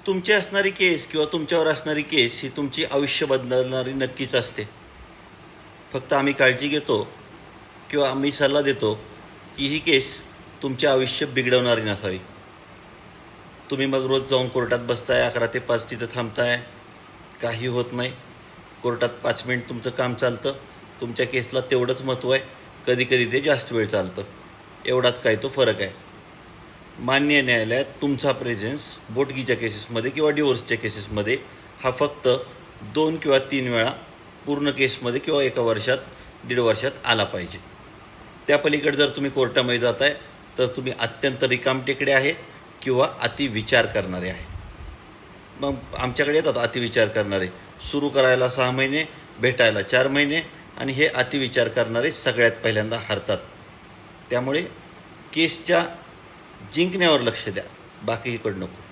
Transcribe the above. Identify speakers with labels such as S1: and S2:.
S1: तुमची असणारी केस किंवा तुमच्यावर असणारी केस ही तुमची आयुष्य बदलणारी नक्कीच असते. फक्त आम्ही काळजी घेतो किंवा आम्ही सल्ला देतो की ही केस तुमचे आयुष्य बिघडवणारी नसावी. तुम्ही मग रोज जाऊन कोर्टात बसताय, 11 ते 5 तिथं थांबताय, काही होत नाही. कोर्टात 5 मिनिट तुमचं काम चालतं, तुमच्या केसला तेवढंच महत्त्व आहे, कधी कधी ते जास्त वेळ चालतं. एवढाच काय तो फरक आहे. मान्य न्यायालयात तुमचा प्रेझेन्स बोटगीच्या केसेसमध्ये किंवा डिवोर्सच्या केसेसमध्ये हा फक्त 2 किंवा 3 वेळा पूर्ण केसमध्ये किंवा 1 वर्षात 1.5 वर्षात आला पाहिजे. त्या पलीकडे जर तुम्ही कोर्टामध्ये जाताय तर तुम्ही अत्यंत रिकामटेकडे आहे किंवा अतिविचार करणारे आहे. मग आमच्याकडे येतात अतिविचार करणारे. सुरू करायला 6 महिने, भेटायला 4 महिने, आणि हे अतिविचार करणारे सगळ्यात पहिल्यांदा हरतात. त्यामुळे केसच्या जिंकण्यावर लक्ष द्या, बाकीकडे नको.